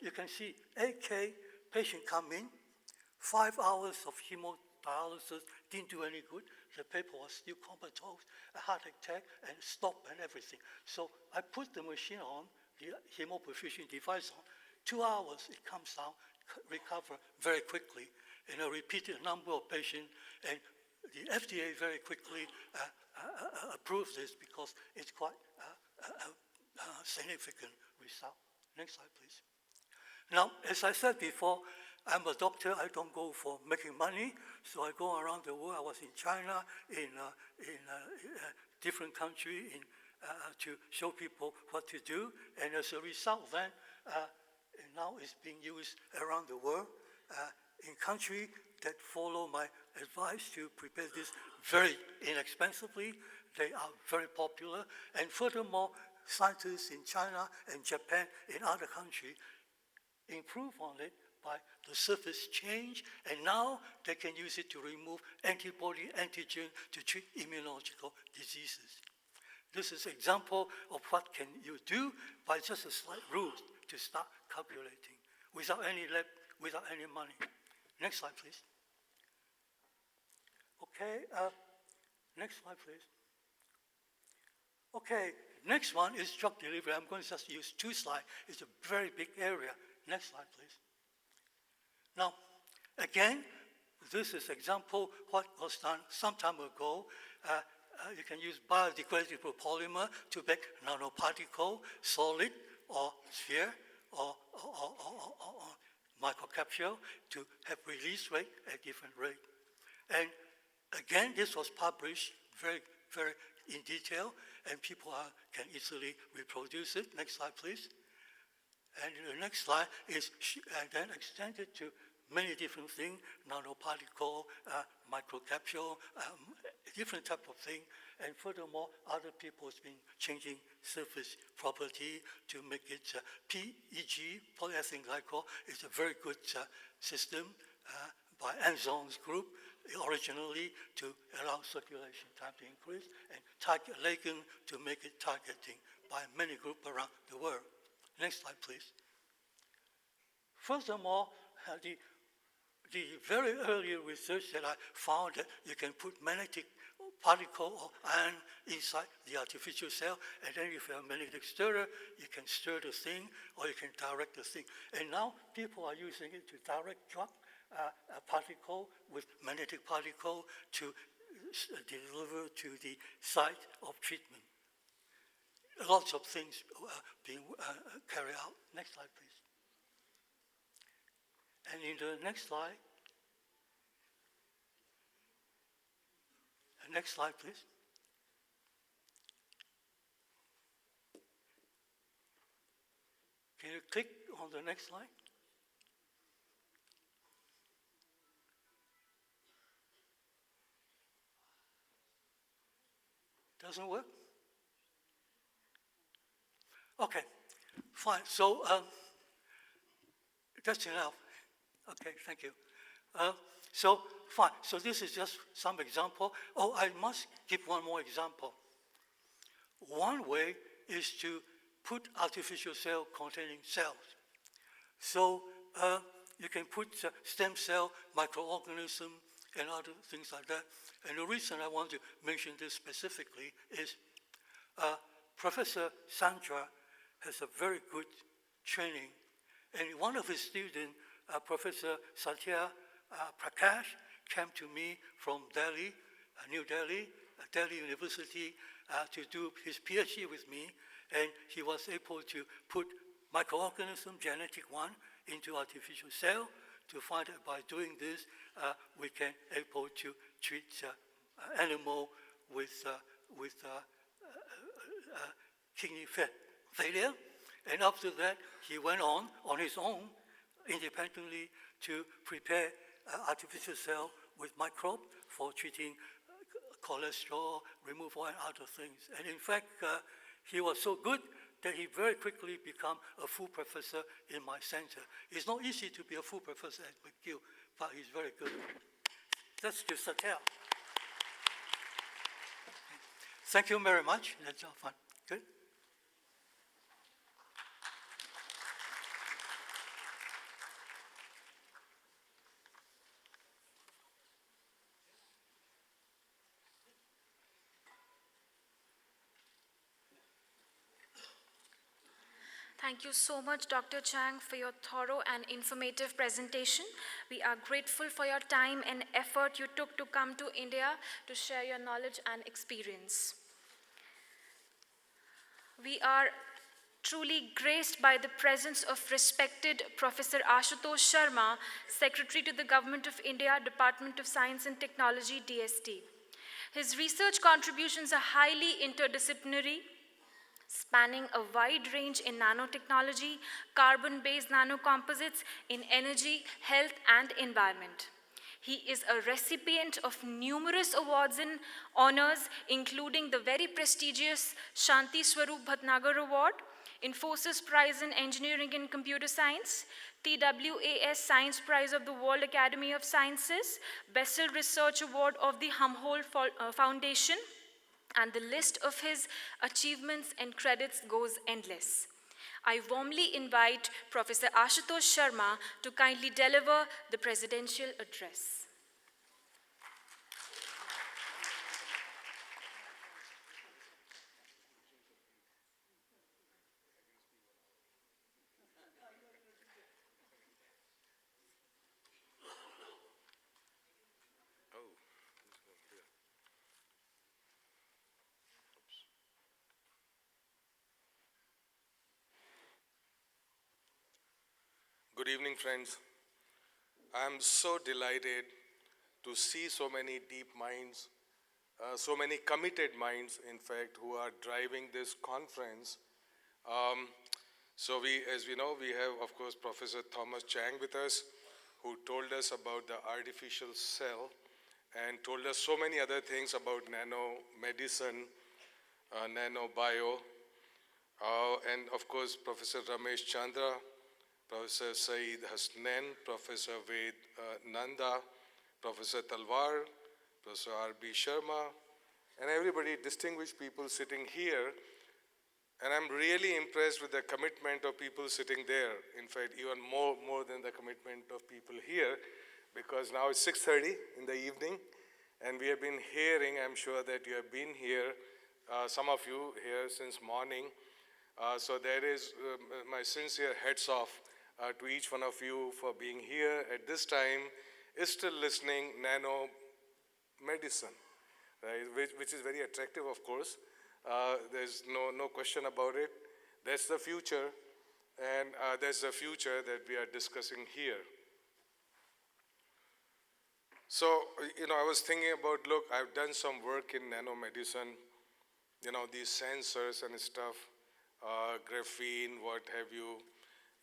you can see 8K patient come in, 5 hours of hemodialysis didn't do any good. The paper was still comatose, a heart attack, and stop and everything. So I put the machine on, the hemoperfusion device on. 2 hours, it comes down, recover very quickly. And I repeated a number of patients, and the FDA very quickly approved this because it's quite a significant result. Next slide, please. Now, as I said before, I'm a doctor. I don't go for making money, so I go around the world. I was in China, in different countries, to show people what to do. And as a result, then now it's being used around the world in countries that follow my advice to prepare this very inexpensively. They are very popular. And furthermore, scientists in China and Japan and other countries improve on it by the surface change, and now they can use it to remove antibody antigen to treat immunological diseases. This is an example of what can you do by just a slight rule to start calculating without any lab, without any money. Next slide, please. Okay, next slide, please. Okay, next one is drug delivery. I'm going to just use 2 slides. It's a very big area. Next slide, please. Now, again, this is example what was done some time ago. You can use biodegradable polymer to make nanoparticle, solid or sphere or microcapsule to have release rate at different rate. And again, this was published very, very in detail, and people can easily reproduce it. Next slide, please. And the next slide is then extended to many different things, nanoparticle, microcapsule, different type of thing. And furthermore, other people have been changing surface property to make it PEG, polyethylene glycol, is a very good system by Anzong's group, originally to allow circulation time to increase, and target ligand to make it targeting by many groups around the world. Next slide, please. Furthermore, the very early research that I found that you can put magnetic particle or ion inside the artificial cell, and then if you have a magnetic stirrer, you can stir the thing or you can direct the thing. And now people are using it to direct drug a particle with magnetic particle to deliver to the site of treatment. Lots of things being carried out. Next slide, please. And in the next slide, next slide, please. Can you click on the next slide? Doesn't work? Okay, fine. So that's enough. Okay, thank you. So fine. So this is just some example. Oh, I must give one more example. One way is to put artificial cell containing cells. So you can put stem cell, microorganism, and other things like that. And the reason I want to mention this specifically is Professor Sandra has a very good training. And one of his students, Professor Satya Prakash, came to me from Delhi, New Delhi, Delhi University, to do his PhD with me. And he was able to put microorganism, genetic one, into artificial cell to find that by doing this, we can able to treat animal with kidney failure. And after that, he went on his own, independently, to prepare artificial cell with microbe for treating cholesterol removal and other things. And in fact, he was so good that he very quickly became a full professor in my center. It's not easy to be a full professor at McGill, but he's very good. That's just a tell. Thank you very much. That's all fun. Good. Thank you so much, Dr. Chang, for your thorough and informative presentation. We are grateful for your time and effort you took to come to India to share your knowledge and experience. We are truly graced by the presence of respected Professor Ashutosh Sharma, Secretary to the Government of India, Department of Science and Technology, DST. His research contributions are highly interdisciplinary, spanning a wide range in nanotechnology, carbon-based nanocomposites, in energy, health, and environment. He is a recipient of numerous awards and honors, including the very prestigious Shanti Swarup Bhatnagar Award, Infosys Prize in Engineering and Computer Science, TWAS Science Prize of the World Academy of Sciences, Bessel Research Award of the Humhole Foundation, and the list of his achievements and credits goes endless. I warmly invite Professor Ashutosh Sharma to kindly deliver the presidential address. Good evening, friends. I'm so delighted to see so many deep minds, so many committed minds, in fact, who are driving this conference. As we know, we have, of course, Professor Thomas Chang with us, who told us about the artificial cell and told us so many other things about nanomedicine, nanobio, and of course, Professor Ramesh Chandra, Professor Saeed Hasnain, Professor Ved Nanda, Professor Talwar, Professor R.B. Sharma, and everybody, distinguished people sitting here. And I'm really impressed with the commitment of people sitting there. In fact, even more than the commitment of people here, because now it's 6:30 in the evening, and we have been hearing, I'm sure that you have been here, some of you here since morning. So there is my sincere hats off to each one of you for being here at this time, is still listening nanomedicine, right? Which is very attractive, of course. There's no question about it. That's the future, and that's the future that we are discussing here. So, I was thinking about, look, I've done some work in nanomedicine, these sensors and stuff, graphene, what have you,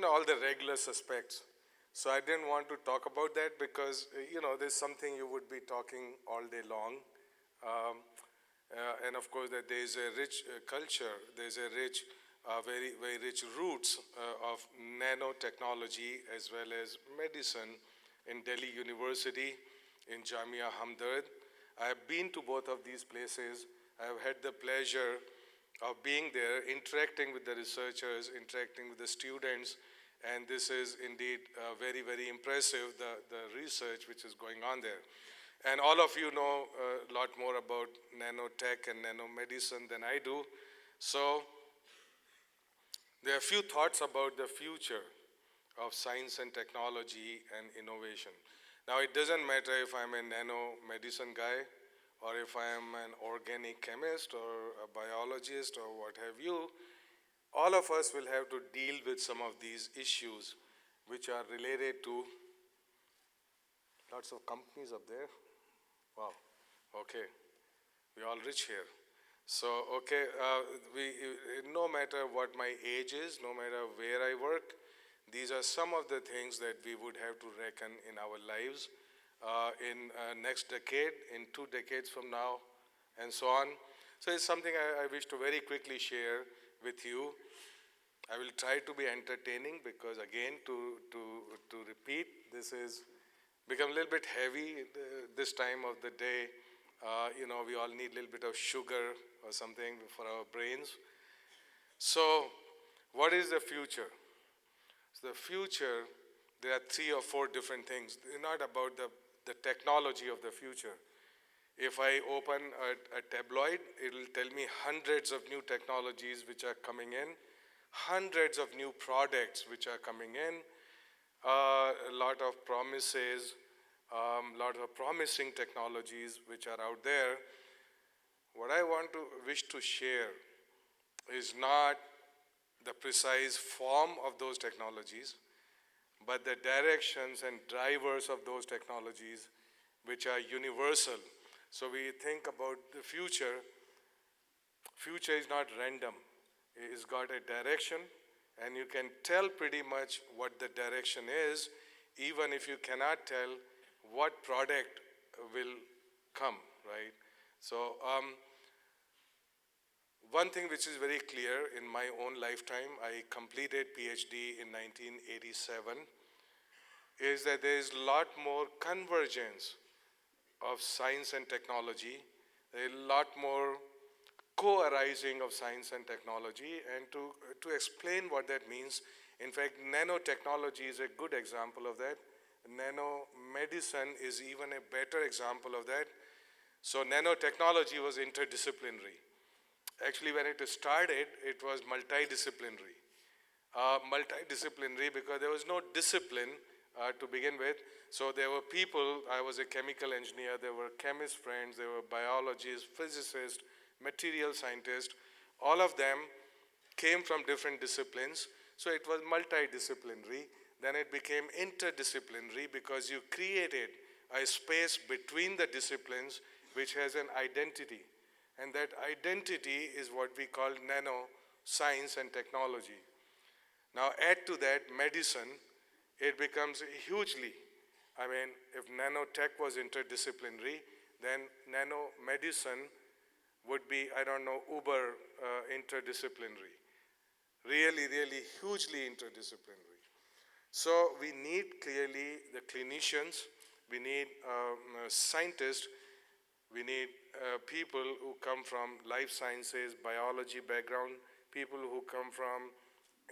all the regular suspects. So I didn't want to talk about that because, there's something you would be talking all day long. And of course, that there's a rich culture, there's a rich, very, very rich roots of nanotechnology as well as medicine in Delhi University, in Jamia Hamdard. I have been to both of these places. I have had the pleasure of being there, interacting with the researchers, interacting with the students, and this is indeed very, very impressive, the research which is going on there. And all of you know a lot more about nanotech and nanomedicine than I do. So there are a few thoughts about the future of science and technology and innovation. Now, it doesn't matter if I'm a nanomedicine guy or if I am an organic chemist or a biologist or what have you. All of us will have to deal with some of these issues which are related to lots of companies up there. Wow, okay, we're all rich here. So, okay, no matter what my age is, no matter where I work, these are some of the things that we would have to reckon in our lives in next decade, in 2 decades from now, and so on. So it's something I wish to very quickly share with you. I will try to be entertaining because, again, to repeat, this is become a little bit heavy this time of the day. We all need a little bit of sugar or something for our brains. So what is the future? So the future, there are 3 or 4 different things. They're not about the technology of the future. If I open a tabloid, it will tell me hundreds of new technologies which are coming in hundreds of new products which are coming in, a lot of promises, a lot of promising technologies which are out there. What I wish to share is not the precise form of those technologies, but the directions and drivers of those technologies which are universal. So we think about the future. Future is not random. It's got a direction, and you can tell pretty much what the direction is, even if you cannot tell what product will come, right? So one thing which is very clear in my own lifetime, I completed PhD in 1987, is that there is a lot more convergence of science and technology, a lot more co-arising of science and technology. And to explain what that means, in fact, nanotechnology is a good example of that. Nanomedicine is even a better example of that. So nanotechnology was interdisciplinary. Actually, when it started, it was multidisciplinary. Multidisciplinary because there was no discipline to begin with. So there were people, I was a chemical engineer, there were chemist friends, there were biologists, physicists, material scientists. All of them came from different disciplines. So it was multidisciplinary. Then it became interdisciplinary because you created a space between the disciplines which has an identity. And that identity is what we call nanoscience and technology. Now add to that medicine, it becomes hugely, if nanotech was interdisciplinary, then nanomedicine would be, uber interdisciplinary. Really, really hugely interdisciplinary. So we need clearly the clinicians, we need scientists, we need people who come from life sciences, biology background, people who come from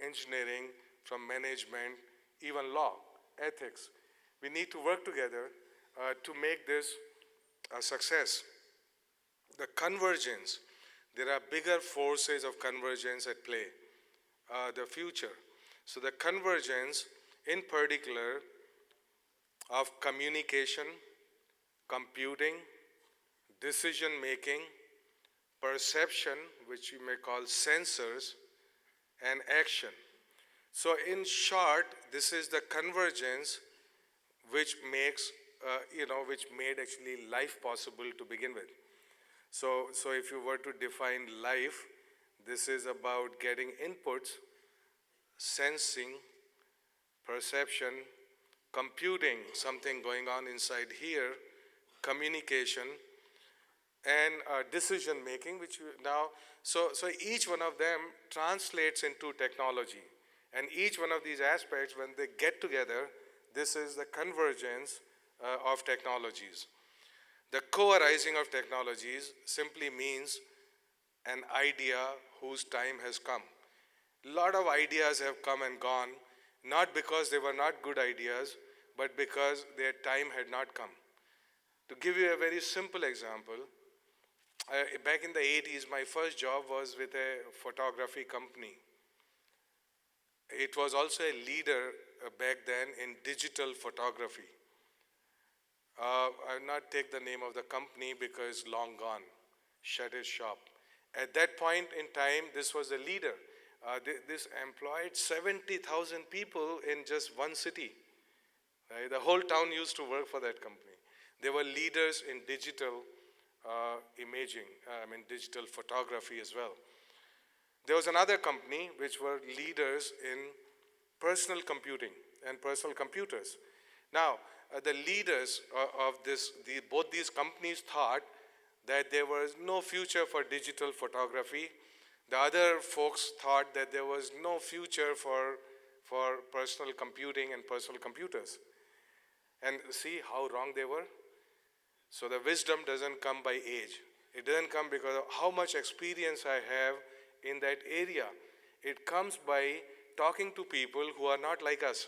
engineering, from management, even law, ethics. We need to work together to make this a success. The convergence, there are bigger forces of convergence at play, the future. So the convergence, in particular, of communication, computing, decision-making, perception, which you may call sensors, and action. So in short, this is the convergence which makes, which made actually life possible to begin with. So if you were to define life, this is about getting inputs, sensing, perception, computing, something going on inside here, communication, and decision making, which so each one of them translates into technology. And each one of these aspects, when they get together, this is the convergence of technologies. The co-arising of technologies simply means an idea whose time has come. A lot of ideas have come and gone, not because they were not good ideas, but because their time had not come. To give you a very simple example, back in the 80s, my first job was with a photography company. It was also a leader back then in digital photography. I will not take the name of the company because long gone, shut its shop. At that point in time, this was a leader. This employed 70,000 people in just one city. Right? The whole town used to work for that company. They were leaders in digital imaging, digital photography as well. There was another company which were leaders in personal computing and personal computers. Now, the leaders of both these companies thought that there was no future for digital photography. The other folks thought that there was no future for personal computing and personal computers. And see how wrong they were? So the wisdom doesn't come by age. It doesn't come because of how much experience I have in that area. It comes by talking to people who are not like us.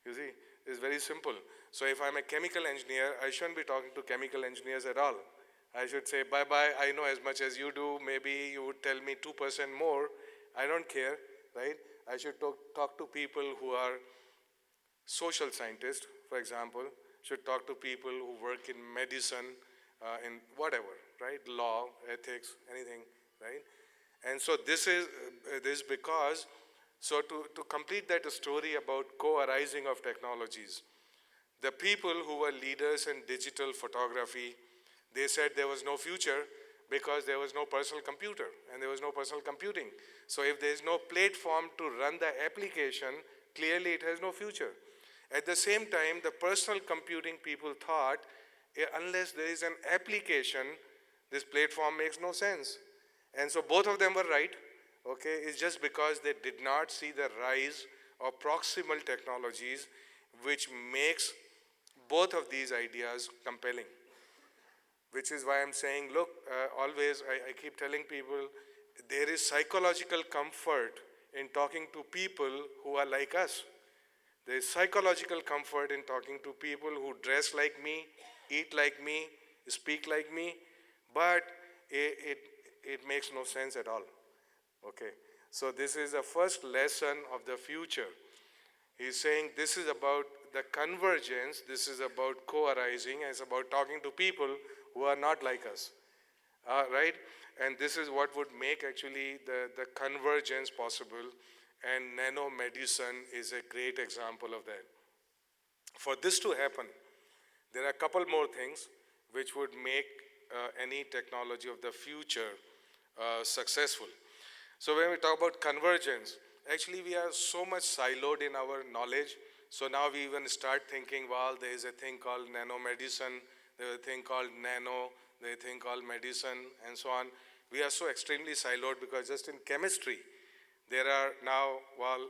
You see, it's very simple. So if I'm a chemical engineer, I shouldn't be talking to chemical engineers at all. I should say, bye-bye, I know as much as you do. Maybe you would tell me 2% more. I don't care, right? I should talk to people who are social scientists, for example, should talk to people who work in medicine, in whatever, right? Law, ethics, anything, right? And so this is because, so to complete that story about co-arising of technologies, the people who were leaders in digital photography, they said there was no future because there was no personal computer and there was no personal computing. So if there is no platform to run the application, clearly it has no future. At the same time, the personal computing people thought, unless there is an application, this platform makes no sense. And so both of them were right, okay? It's just because they did not see the rise of proximal technologies, which makes both of these ideas compelling. Which is why I'm saying, look, always I keep telling people, there is psychological comfort in talking to people who are like us. There is psychological comfort in talking to people who dress like me, eat like me, speak like me, but it makes no sense at all. Okay, so this is the first lesson of the future. He's saying this is about the convergence, this is about co-arising, and it's about talking to people who are not like us, right? And this is what would make actually the convergence possible, and nanomedicine is a great example of that. For this to happen, there are a couple more things which would make any technology of the future successful. So when we talk about convergence, actually we are so much siloed in our knowledge. So now we even start thinking, well, there is a thing called nanomedicine, there is a thing called nano, there is a thing called medicine, and so on. We are so extremely siloed because just in chemistry, there are now, well,